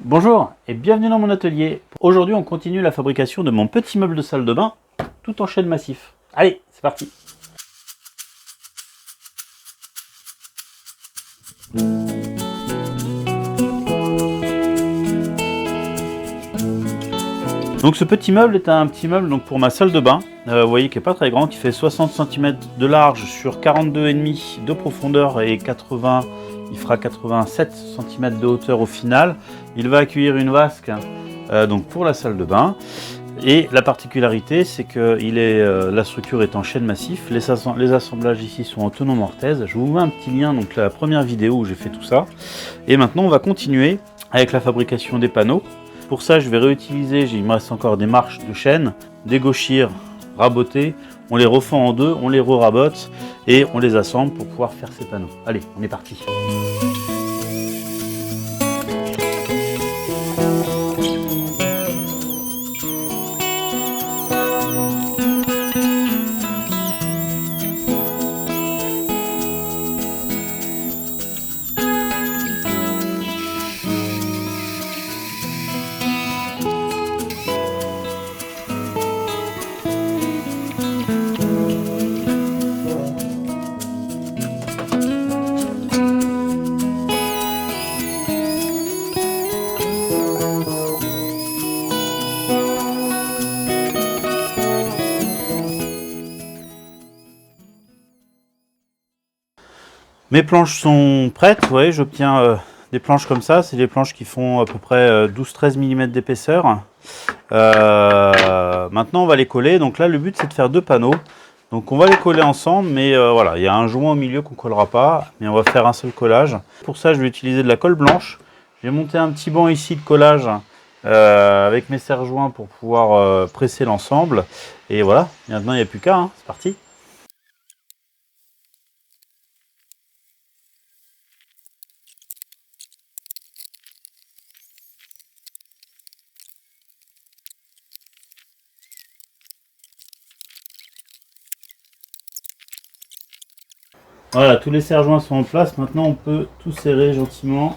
Bonjour et bienvenue dans mon atelier. Aujourd'hui on continue la fabrication de mon petit meuble de salle de bain tout en chêne massif. Allez, c'est parti. Donc ce petit meuble est un petit meuble donc pour ma salle de bain. Vous voyez qu'il n'est pas très grand, qui fait 60 cm de large sur 42,5 de profondeur et 80, il fera 87 cm de hauteur au final. Il va accueillir une vasque donc pour la salle de bain. Et la particularité, c'est que la structure est en chêne massif. Les assemblages ici sont en tenon mortaise. Je vous mets un petit lien, donc la première vidéo où j'ai fait tout ça. Et maintenant, on va continuer avec la fabrication des panneaux. Pour ça, je vais réutiliser, il me reste encore des marches de chêne, des gauchires rabotées. On les refend en deux, on les re-rabote et on les assemble pour pouvoir faire ces panneaux. Allez, on est parti. Mes planches sont prêtes, vous voyez, j'obtiens des planches comme ça, c'est des planches qui font à peu près 12-13 mm d'épaisseur. Maintenant on va les coller, donc là le but c'est de faire deux panneaux. Donc on va les coller ensemble, mais voilà, il y a un joint au milieu qu'on ne collera pas, mais on va faire un seul collage. Pour ça je vais utiliser de la colle blanche. J'ai monté un petit banc ici de collage avec mes serre-joints pour pouvoir presser l'ensemble. Et voilà, maintenant il n'y a plus qu'à, hein, c'est parti. Voilà, tous les serre-joints sont en place. Maintenant, on peut tout serrer gentiment.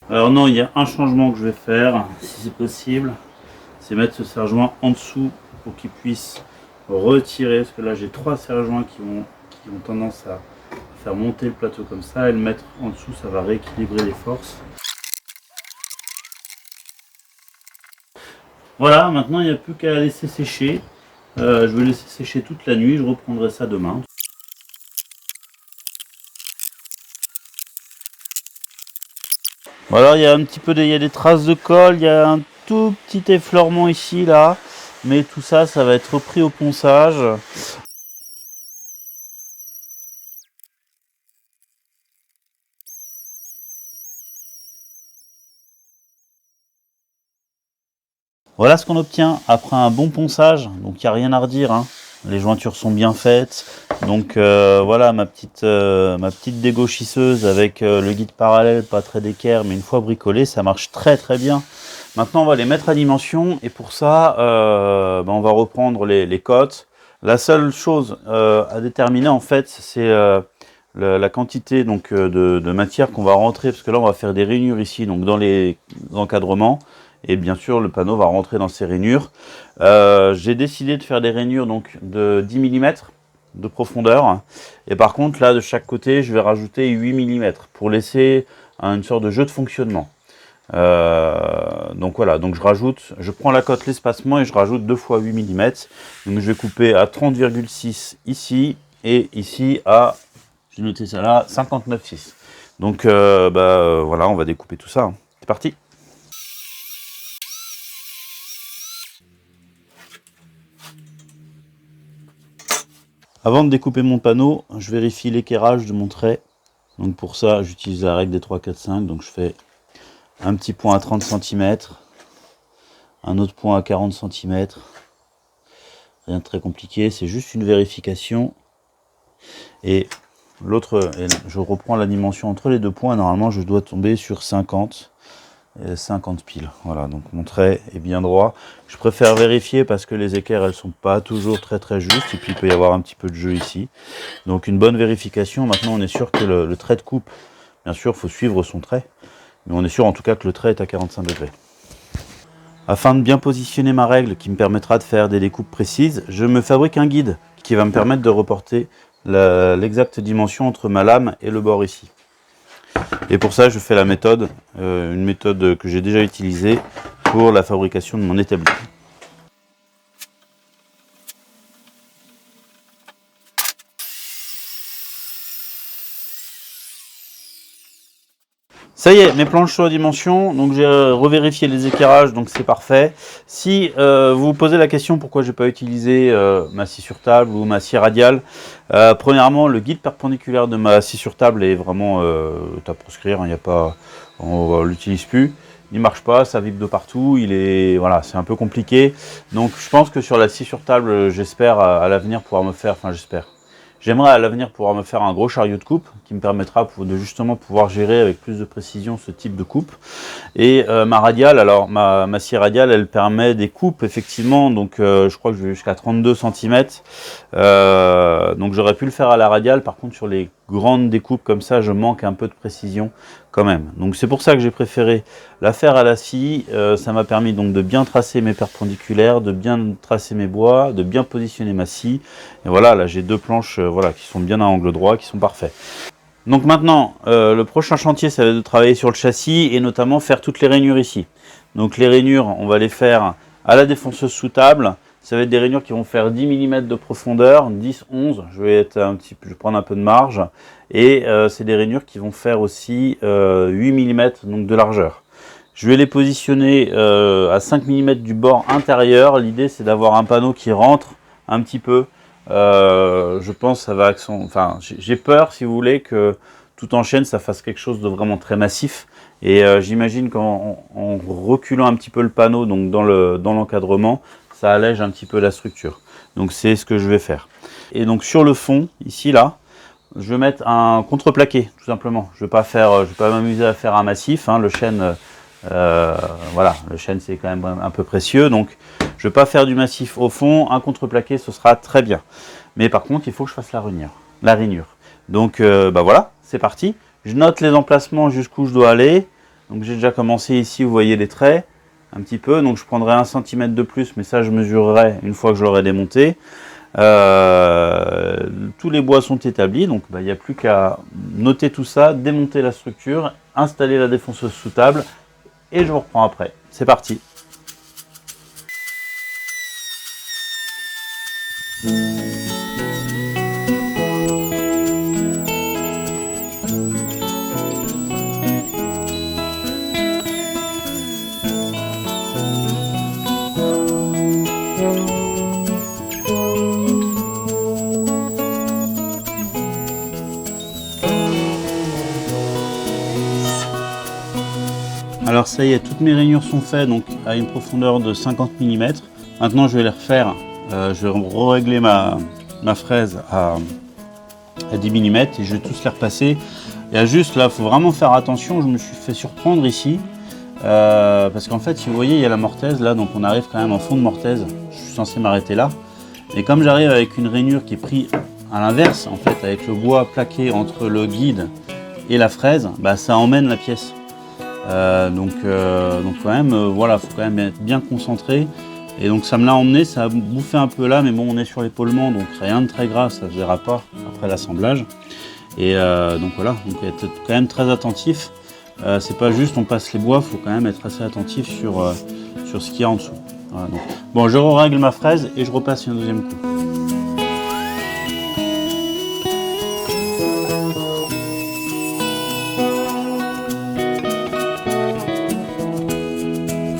Alors non, il y a un changement que je vais faire, si c'est possible. C'est mettre ce serre-joint en dessous pour qu'il puisse retirer. Parce que là, j'ai trois serre-joints qui ont tendance à faire monter le plateau comme ça. Et le mettre en dessous, ça va rééquilibrer les forces. Voilà, maintenant, il n'y a plus qu'à laisser sécher. Je vais laisser sécher toute la nuit. Je reprendrai ça demain. Alors il y a un petit peu il y a des traces de colle, il y a un tout petit effleurement ici là, mais tout ça, ça va être repris au ponçage. Voilà ce qu'on obtient après un bon ponçage, donc il n'y a rien à redire, hein. Les jointures sont bien faites, donc voilà ma petite dégauchisseuse avec le guide parallèle, pas très d'équerre, mais une fois bricolé, ça marche très très bien. Maintenant on va les mettre à dimension et pour ça on va reprendre les cotes. La seule chose à déterminer en fait c'est la quantité donc, de matière qu'on va rentrer, parce que là on va faire des rainures ici donc dans les encadrements. Et bien sûr, le panneau va rentrer dans ces rainures. J'ai décidé de faire des rainures donc, de 10 mm de profondeur. Et par contre, là, de chaque côté, je vais rajouter 8 mm pour laisser une sorte de jeu de fonctionnement. Donc voilà, donc je prends la cote, l'espacement et je rajoute 2 fois 8 mm. Donc je vais couper à 30,6 ici et ici à, j'ai noté ça là, 59,6. Donc voilà, on va découper tout ça. C'est parti. Avant de découper mon panneau, je vérifie l'équerrage de mon trait. Donc pour ça, j'utilise la règle des 3, 4, 5. Donc je fais un petit point à 30 cm, un autre point à 40 cm. Rien de très compliqué, c'est juste une vérification. Et l'autre, je reprends la dimension entre les deux points. Normalement, je dois tomber sur 50. 50 piles. Voilà, donc mon trait est bien droit. Je préfère vérifier parce que les équerres, elles sont pas toujours très justes. Et puis, il peut y avoir un petit peu de jeu ici. Donc, une bonne vérification. Maintenant, on est sûr que le trait de coupe, bien sûr, il faut suivre son trait. Mais on est sûr en tout cas que le trait est à 45 degrés. Afin de bien positionner ma règle qui me permettra de faire des découpes précises, je me fabrique un guide qui va me permettre de reporter l'exacte dimension entre ma lame et le bord ici. Et pour ça, je fais la méthode, une méthode que j'ai déjà utilisée pour la fabrication de mon établi. Ça y est, mes planches sont à dimension, donc j'ai revérifié les éclairages, donc c'est parfait. Si vous vous posez la question pourquoi j'ai pas utilisé ma scie sur table ou ma scie radiale, premièrement, le guide perpendiculaire de ma scie sur table est vraiment à proscrire, il y a pas, on l'utilise plus. Il marche pas, ça vibre de partout, voilà, c'est un peu compliqué. Donc je pense que sur la scie sur table, j'espère à l'avenir pouvoir me faire, j'aimerais à l'avenir pouvoir me faire un gros chariot de coupe qui me permettra de justement pouvoir gérer avec plus de précision ce type de coupe. Et ma radiale, alors ma scie radiale, elle permet des coupes effectivement, donc je crois que je vais jusqu'à 32 cm. Donc j'aurais pu le faire à la radiale, par contre sur les grandes découpes comme ça, je manque un peu de précision quand même. Donc c'est pour ça que j'ai préféré la faire à la scie. Ça m'a permis donc de bien tracer mes perpendiculaires, de bien tracer mes bois, de bien positionner ma scie. Et voilà, là j'ai deux planches voilà, qui sont bien à angle droit, qui sont parfaits. Donc maintenant, le prochain chantier, ça va être de travailler sur le châssis et notamment faire toutes les rainures ici. Donc les rainures, on va les faire à la défonceuse sous table. Ça va être des rainures qui vont faire 10 mm de profondeur, 10, 11, je vais prendre un peu de marge. Et c'est des rainures qui vont faire aussi 8 mm donc de largeur. Je vais les positionner à 5 mm du bord intérieur. L'idée c'est d'avoir un panneau qui rentre un petit peu. Je pense que ça va j'ai peur si vous voulez que tout en chaîne ça fasse quelque chose de vraiment très massif. Et j'imagine qu'en reculant un petit peu le panneau donc dans l'encadrement, ça allège un petit peu la structure. Donc c'est ce que je vais faire. Et donc sur le fond, ici là, je vais mettre un contreplaqué tout simplement. Je vais pas m'amuser à faire un massif, hein. Le chêne, voilà, le chêne c'est quand même un peu précieux, donc je vais pas faire du massif au fond. Un contreplaqué ce sera très bien. Mais par contre il faut que je fasse la rainure. Donc bah voilà, c'est parti. Je note les emplacements jusqu'où je dois aller. Donc j'ai déjà commencé ici, vous voyez les traits un petit peu, donc je prendrai 1 cm de plus, mais ça je mesurerai une fois que je l'aurai démonté. Tous les bois sont établis, donc il n'y a plus qu'à noter tout ça, démonter la structure, installer la défonceuse sous table, et je vous reprends après. C'est parti. Alors ça y est, toutes mes rainures sont faites donc à une profondeur de 50 mm. Maintenant je vais les refaire, je vais régler ma fraise à 10 mm et je vais tous les repasser. Il y a juste là, il faut vraiment faire attention, je me suis fait surprendre ici. Parce qu'en fait, si vous voyez, il y a la mortaise là, donc on arrive quand même en fond de mortaise. Je suis censé m'arrêter là. Et comme j'arrive avec une rainure qui est prise à l'inverse, en fait, avec le bois plaqué entre le guide et la fraise, bah, ça emmène la pièce. Donc quand même, voilà, faut quand même être bien concentré. Et donc ça me l'a emmené, ça a bouffé un peu là, mais bon, on est sur l'épaulement, donc rien de très grave, ça ne se verra pas après l'assemblage. Et donc voilà, donc être quand même très attentif. C'est pas juste on passe les bois, faut quand même être assez attentif sur ce qu'il y a en dessous. Voilà, donc. Bon, je règle ma fraise et je repasse un deuxième coup.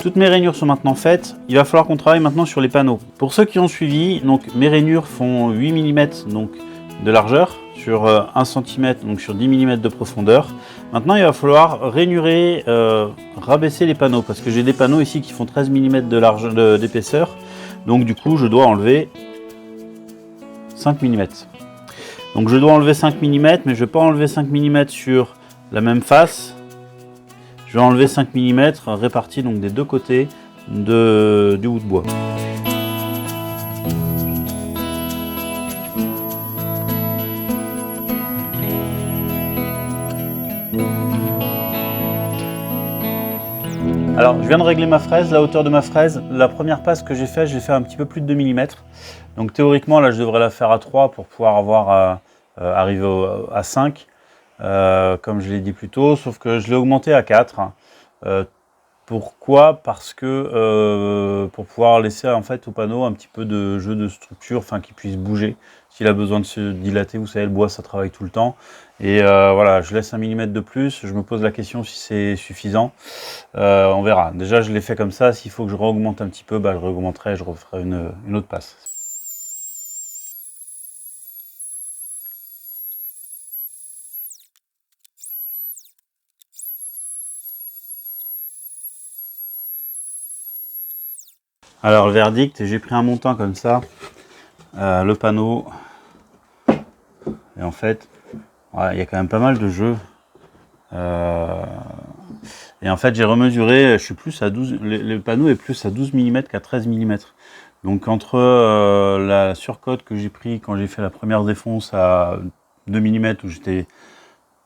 Toutes mes rainures sont maintenant faites, il va falloir qu'on travaille maintenant sur les panneaux. Pour ceux qui ont suivi, donc mes rainures font 8 mm donc, de largeur sur 1 cm, donc sur 10 mm de profondeur. Maintenant il va falloir rainurer, rabaisser les panneaux, parce que j'ai des panneaux ici qui font 13 mm d'épaisseur, donc du coup je dois enlever 5 mm. Donc je dois enlever 5 mm, mais je ne vais pas enlever 5 mm sur la même face. Je vais enlever 5 mm répartis donc des deux côtés du bout de bois. Alors je viens de régler ma fraise, la hauteur de ma fraise. La première passe que j'ai fait un petit peu plus de 2 mm. Donc théoriquement là je devrais la faire à 3 pour pouvoir arriver à 5. Comme je l'ai dit plus tôt, sauf que je l'ai augmenté à 4. Pourquoi? Parce que pour pouvoir laisser en fait au panneau un petit peu de jeu de structure, enfin qu'il puisse bouger. S'il a besoin de se dilater, vous savez, le bois ça travaille tout le temps. Et voilà, je laisse 1 mm de plus. Je me pose la question si c'est suffisant. On verra. Déjà, je l'ai fait comme ça. S'il faut que je réaugmente un petit peu, bah, je réaugmenterai et je referai une autre passe. Alors, le verdict, j'ai pris un montant comme ça, le panneau. Et en fait, ouais, il y a quand même pas mal de jeux. Et en fait, j'ai remesuré, je suis plus à 12, le panneau est plus à 12 mm qu'à 13 mm. Donc entre la surcote que j'ai pris quand j'ai fait la première défonce à 2 mm où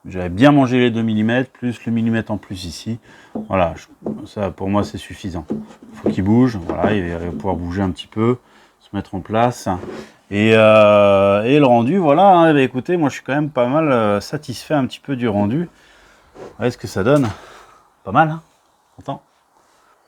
j'avais bien mangé les 2 mm, plus le millimètre en plus ici, voilà, ça pour moi c'est suffisant. Il faut qu'il bouge, voilà, il va pouvoir bouger un petit peu, se mettre en place. Et le rendu, voilà, hein, bah, écoutez, moi je suis quand même pas mal satisfait un petit peu du rendu. Vous voyez ce que ça donne? Pas mal, hein? Content?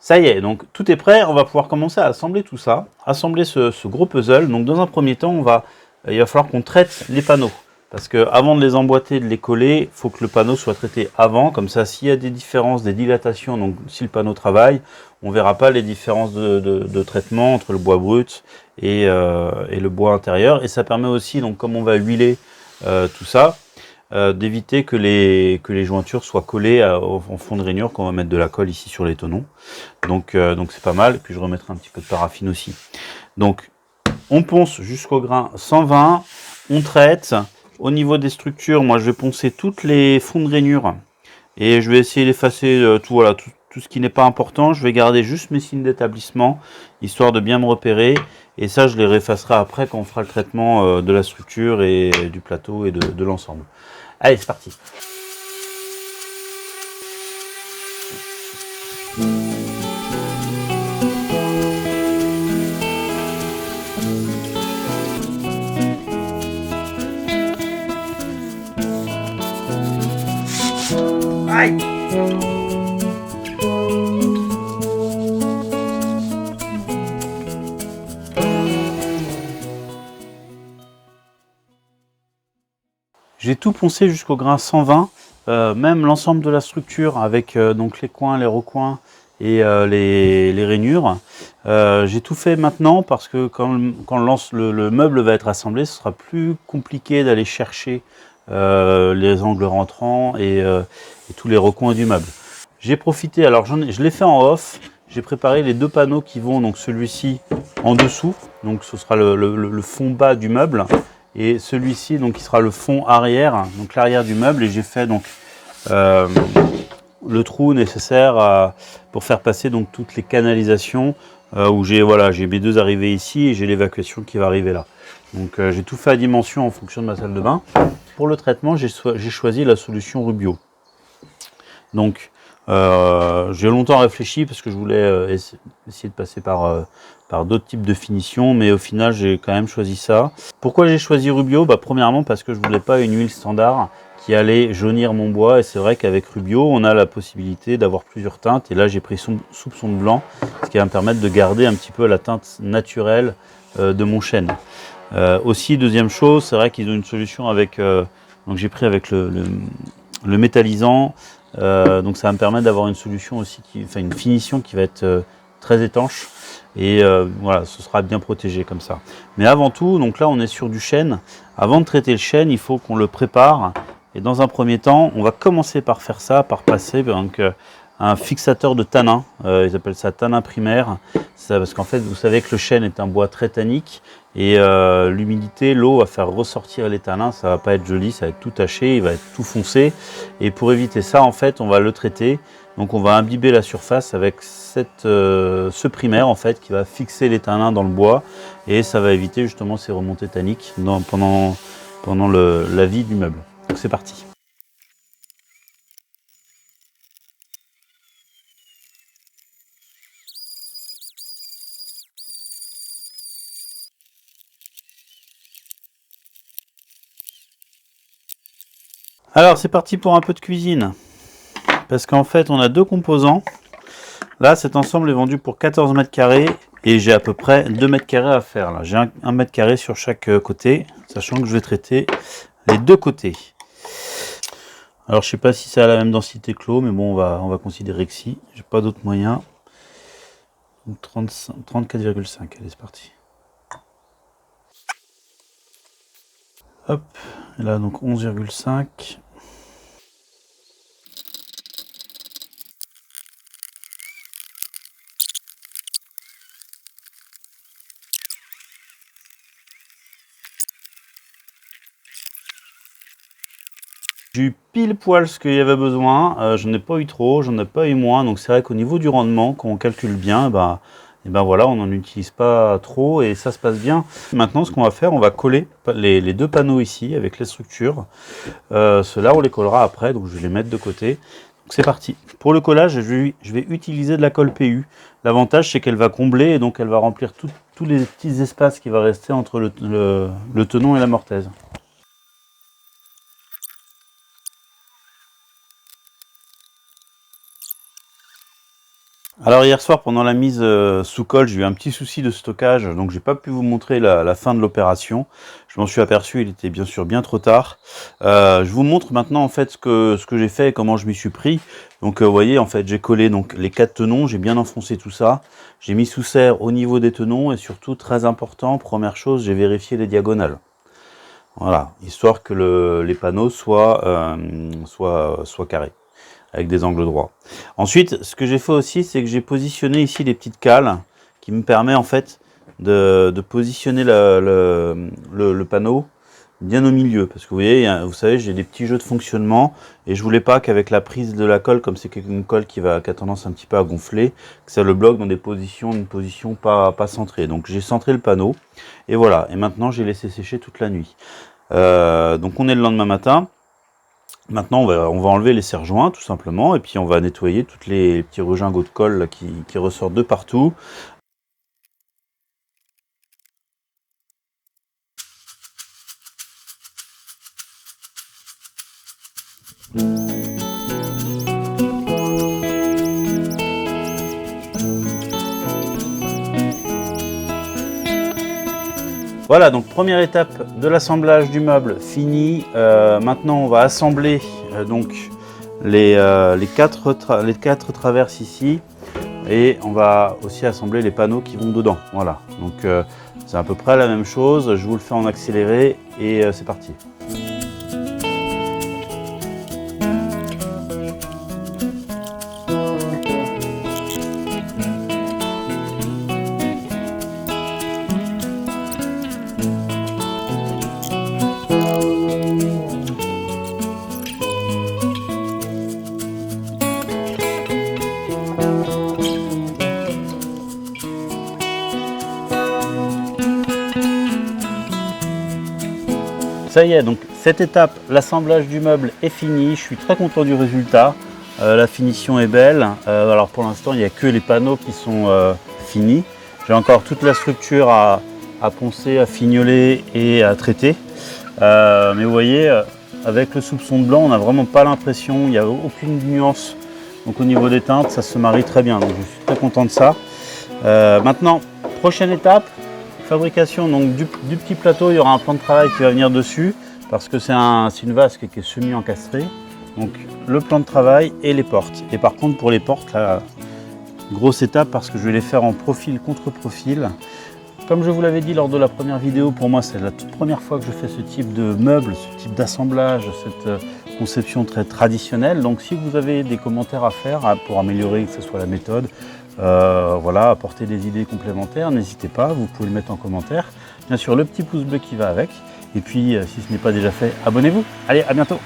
Ça y est, donc tout est prêt, on va pouvoir commencer à assembler tout ça, assembler ce gros puzzle. Donc dans un premier temps, il va falloir qu'on traite les panneaux. Parce que avant de les emboîter, de les coller, il faut que le panneau soit traité avant. Comme ça, s'il y a des différences, des dilatations, donc si le panneau travaille, on ne verra pas les différences de traitement entre le bois brut et le bois intérieur. Et ça permet aussi, donc comme on va huiler tout ça, d'éviter que les jointures soient collées en fond de rainure quand on va mettre de la colle ici sur les tenons. Donc c'est pas mal. Et puis je remettrai un petit peu de paraffine aussi. Donc on ponce jusqu'au grain 120, on traite. Au niveau des structures, moi je vais poncer toutes les fonds de rainure et je vais essayer d'effacer tout ce qui n'est pas important. Je vais garder juste mes signes d'établissement histoire de bien me repérer. Et ça, je les réeffacerai après quand on fera le traitement de la structure et du plateau et de l'ensemble. Allez, c'est parti. Aïe! J'ai tout poncé jusqu'au grain 120, même l'ensemble de la structure avec donc les coins, les recoins et les rainures. J'ai tout fait maintenant parce que quand le meuble va être assemblé, ce sera plus compliqué d'aller chercher les angles rentrants et tous les recoins du meuble. J'ai profité, alors je l'ai fait en off, j'ai préparé les deux panneaux qui vont, donc celui-ci en dessous, donc ce sera le fond bas du meuble, et celui-ci donc qui sera le fond arrière, donc l'arrière du meuble, et j'ai fait donc le trou nécessaire pour faire passer donc toutes les canalisations où j'ai mes deux arrivées ici et j'ai l'évacuation qui va arriver là. Donc j'ai tout fait à dimension en fonction de ma salle de bain. Pour le traitement, j'ai choisi la solution Rubio. Donc j'ai longtemps réfléchi parce que je voulais essayer de passer par d'autres types de finitions, mais au final j'ai quand même choisi ça. Pourquoi j'ai choisi Rubio? Premièrement parce que je voulais pas une huile standard qui allait jaunir mon bois, et c'est vrai qu'avec Rubio on a la possibilité d'avoir plusieurs teintes, et là j'ai pris soupçon de blanc, ce qui va me permettre de garder un petit peu la teinte naturelle de mon chêne. Aussi, deuxième chose, c'est vrai qu'ils ont une solution avec, donc j'ai pris avec le métallisant, donc ça va me permettre d'avoir une solution aussi, une finition qui va être très étanche, et voilà, ce sera bien protégé comme ça. Mais avant tout, donc là on est sur du chêne. Avant de traiter le chêne, il faut qu'on le prépare, et dans un premier temps, on va commencer par faire ça, par passer donc un fixateur de tanin, ils appellent ça tanin primaire, ça, parce qu'en fait vous savez que le chêne est un bois très tannique, et l'humidité, l'eau va faire ressortir les tanins, ça va pas être joli, ça va être tout taché, il va être tout foncé, et pour éviter ça en fait on va le traiter, donc on va imbiber la surface avec ce primaire en fait qui va fixer les tanins dans le bois, et ça va éviter justement ces remontées tanniques pendant la vie du meuble. Donc c'est parti. Alors c'est parti pour un peu de cuisine. Parce qu'en fait on a deux composants. Là cet ensemble est vendu pour 14 mètres carrés et j'ai à peu près 2 mètres carrés à faire. Là j'ai 1 mètre carré sur chaque côté, sachant que je vais traiter les deux côtés. Alors je sais pas si c'est à la même densité que l'eau, mais bon on va considérer que si. J'ai pas d'autre moyen. 34,5, allez c'est parti. Hop, et là donc 11,5. J'ai eu pile poil ce qu'il y avait besoin, j'en ai pas eu trop, j'en ai pas eu moins, donc c'est vrai qu'au niveau du rendement, quand on calcule bien, et ben voilà, on n'en utilise pas trop et ça se passe bien. Maintenant ce qu'on va faire, on va coller les deux panneaux ici avec les structures. Ceux-là on les collera après, donc je vais les mettre de côté. Donc c'est parti. Pour le collage, je vais utiliser de la colle PU. L'avantage c'est qu'elle va combler et donc elle va remplir tous les petits espaces qui va rester entre le tenon et la mortaise. Alors hier soir pendant la mise sous colle, j'ai eu un petit souci de stockage, donc j'ai pas pu vous montrer la fin de l'opération. Je m'en suis aperçu, il était bien sûr bien trop tard. Je vous montre maintenant en fait ce que j'ai fait et comment je m'y suis pris. Donc vous voyez en fait j'ai collé donc les 4 tenons, j'ai bien enfoncé tout ça. J'ai mis sous serre au niveau des tenons et surtout très important, première chose, j'ai vérifié les diagonales. Voilà, histoire que les panneaux soient carrés, avec des angles droits. Ensuite, ce que j'ai fait aussi, c'est que j'ai positionné ici des petites cales qui me permet en fait de positionner le panneau bien au milieu. Parce que vous voyez, vous savez, j'ai des petits jeux de fonctionnement et je voulais pas qu'avec la prise de la colle, comme c'est une colle qui a tendance un petit peu à gonfler, que ça le bloque dans une position pas centrée. Donc j'ai centré le panneau et voilà. Et maintenant, j'ai laissé sécher toute la nuit. Donc on est le lendemain matin. Maintenant, on va enlever les serre-joints tout simplement et puis on va nettoyer tous les petits regingos de colle là, qui ressortent de partout. Voilà, donc première étape de l'assemblage du meuble fini. Maintenant, on va assembler donc les 4 traverses ici et on va aussi assembler les panneaux qui vont dedans. Voilà, donc c'est à peu près la même chose. Je vous le fais en accéléré et c'est parti. Ça y est, donc cette étape, l'assemblage du meuble est fini. Je suis très content du résultat. La finition est belle. Alors pour l'instant, il n'y a que les panneaux qui sont finis. J'ai encore toute la structure à poncer, à fignoler et à traiter. Mais vous voyez, avec le soupçon de blanc, on n'a vraiment pas l'impression, il n'y a aucune nuance. Donc au niveau des teintes, ça se marie très bien. Donc je suis très content de ça. Maintenant, prochaine étape. Fabrication donc du petit plateau, il y aura un plan de travail qui va venir dessus parce que c'est une vasque qui est semi-encastrée. Donc le plan de travail et les portes. Et par contre pour les portes, là, grosse étape parce que je vais les faire en profil contre profil. Comme je vous l'avais dit lors de la première vidéo, pour moi c'est la toute première fois que je fais ce type de meuble, ce type d'assemblage, cette conception très traditionnelle. Donc si vous avez des commentaires à faire pour améliorer que ce soit la méthode, voilà, apporter des idées complémentaires, n'hésitez pas, vous pouvez le mettre en commentaire. Bien sûr, le petit pouce bleu qui va avec. Et puis, si ce n'est pas déjà fait, abonnez-vous. Allez, à bientôt!